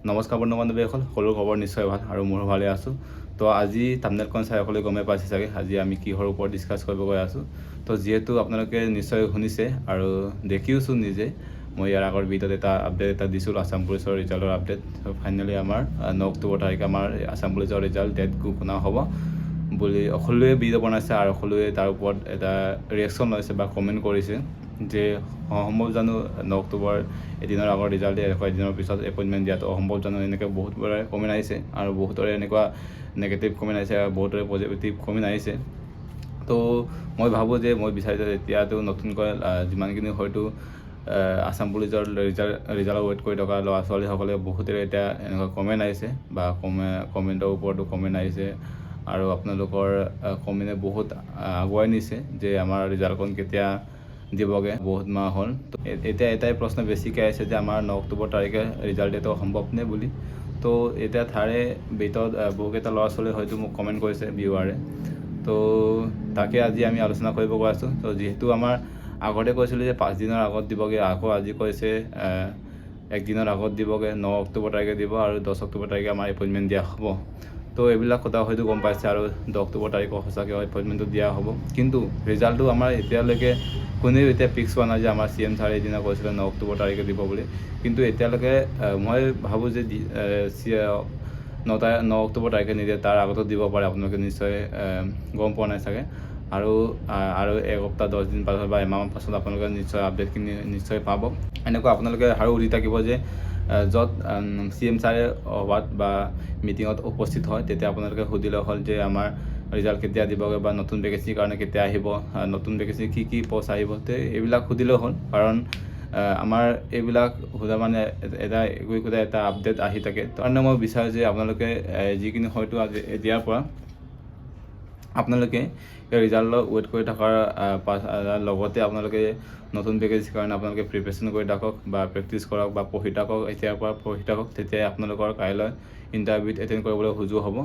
নমস্কাৰ বন্ধু বান্ধৱীসকল, সকলো খবৰ নিশ্চয় ভাল আৰু মোৰো ভালে আছোঁ। তো আজি থাম্বনেইলখন চাই সকলোৱে গমেই পাইছে চাগে আজি আমি কিহৰ ওপৰত ডিছকাছ কৰিব গৈ আছোঁ। তো যিহেতু আপোনালোকে নিশ্চয় শুনিছে আৰু দেখিওছোঁ নিজে, মই ইয়াৰ আগৰ ভিডিঅ'ত এটা আপডেট এটা দিছিলোঁ আছাম পুলিচৰ ৰিজাল্টৰ আপডেট। ফাইনেলি আমাৰ 9 অক্টোবৰ তাৰিখে আমাৰ আছাম পুলিচৰ ৰিজাল্ট ডেট ঘোষণা হ'ব বুলি সকলোৱে ভিডিঅ' বনাইছে আৰু সকলোৱে তাৰ ওপৰত এটা ৰিয়েকশ্যন লৈছে বা কমেণ্ট কৰিছে যে অসম্ভৱ জানো 9 অক্টোবৰ এদিনৰ আগৰ ৰিজাল্ট দিয়ে, এদিনৰ পিছত এপইণ্টমেণ্ট দিয়াটো অসম্ভৱ জানো, এনেকৈ বহুতৰে কমেণ্ট আহিছে আৰু বহুতৰে এনেকুৱা নেগেটিভ কমেণ্ট আহিছে আৰু বহুতৰে পজিটিভ কমেণ্ট আহিছে। তো মই ভাবোঁ যে মই বিচাৰিছোঁ এতিয়াতো নতুনকৈ যিমানখিনি হয়তো আছাম পুলিচৰ ৰিজাল্ট ৱেইট কৰি থকা ল'ৰা ছোৱালীসকলে বহুতেৰে এতিয়া এনেকুৱা কমেণ্ট আহিছে বা কমেণ্টৰ ওপৰতো কমেণ্ট আহিছে আৰু আপোনালোকৰ কমেণ্টে বহুত আগুৱাই নিছে যে আমাৰ ৰিজাল্টখন কেতিয়া দিবগৈ, বহুত মাহ হ'ল। তো এতিয়া এটাই প্ৰশ্ন বেছিকৈ আহিছে যে আমাৰ 9 অক্টোবৰ তাৰিখে ৰিজাল্ট দিয়াটো সম্ভৱনে বুলি। তো এতিয়া তাৰে ভিতৰত বহুকেইটা ল'ৰা ছোৱালী হয়তো মোক কমেণ্ট কৰিছে ভিউৱাৰে, তো তাকে আজি আমি আলোচনা কৰিব গৈ আছোঁ। তো যিহেতু আমাৰ আগতে কৈছিলোঁ যে 5 দিনৰ আগত দিবগৈ, আকৌ আজি কৈছে 1 দিনৰ আগত দিবগৈ, 9 অক্টোবৰ তাৰিখে দিব আৰু 10 অক্টোবৰ তাৰিখে আমাৰ এপইণ্টমেণ্ট দিয়া হ'ব। তো এইবিলাক কথা হয়তো গম পাইছে আৰু 10 অক্টোবৰ তাৰিখত সঁচাকৈ এপইণ্টমেণ্টটো দিয়া হ'ব। কিন্তু ৰিজাল্টটো আমাৰ এতিয়ালৈকে কোনেও এতিয়া ফিক্স হোৱা নাই যে আমাৰ CM ছাৰে এদিনা কৈছিলে 9 অক্টোবৰ তাৰিখে দিব বুলি। কিন্তু এতিয়ালৈকে মই ভাবোঁ যে 9 অক্টোবৰ তাৰিখে নিদিয়ে, তাৰ আগতো দিব পাৰে, আপোনালোকে নিশ্চয় গম পোৱা নাই চাগে। আৰু 1 সপ্তাহ 10 দিন পাছত বা এমাহমান পাছত আপোনালোকে নিশ্চয় আপডেটখিনি নিশ্চয় পাব। এনেকুৱা আপোনালোকে আৰু সুধি থাকিব যে য'ত CM ছাৰে সভাত বা মিটিঙত উপস্থিত হয় তেতিয়া আপোনালোকে সুধিলে হ'ল যে আমাৰ ৰিজাল্ট কেতিয়া দিবগৈ বা নতুন ভেকেঞ্চিৰ কাৰণে কেতিয়া আহিব, নতুন ভেকেঞ্চি কি পষ্ট আহিব, তো এইবিলাক সুধিলেও হ'ল। কাৰণ আমাৰ এইবিলাক সোধা মানে এটা আপডেট আহি থাকে। কাৰণে মই বিচাৰোঁ যে আপোনালোকে যিখিনি হয়তো আজি এতিয়াৰ পৰা আপোনালোকে ৰিজাল্টৰ ৱেইট কৰি থকাৰ লগতে আপোনালোকে নতুন ভেকেঞ্চিৰ কাৰণে আপোনালোকে প্ৰিপেৰেশ্যন কৰি থাকক বা প্ৰেক্টিছ কৰক বা পঢ়ি থাকক, এতিয়াৰ পৰা পঢ়ি থাকক, তেতিয়াই আপোনালোকৰ কাইলৈ ইণ্টাৰভিউত এটেণ্ড কৰিবলৈ সুযোগ হ'ব।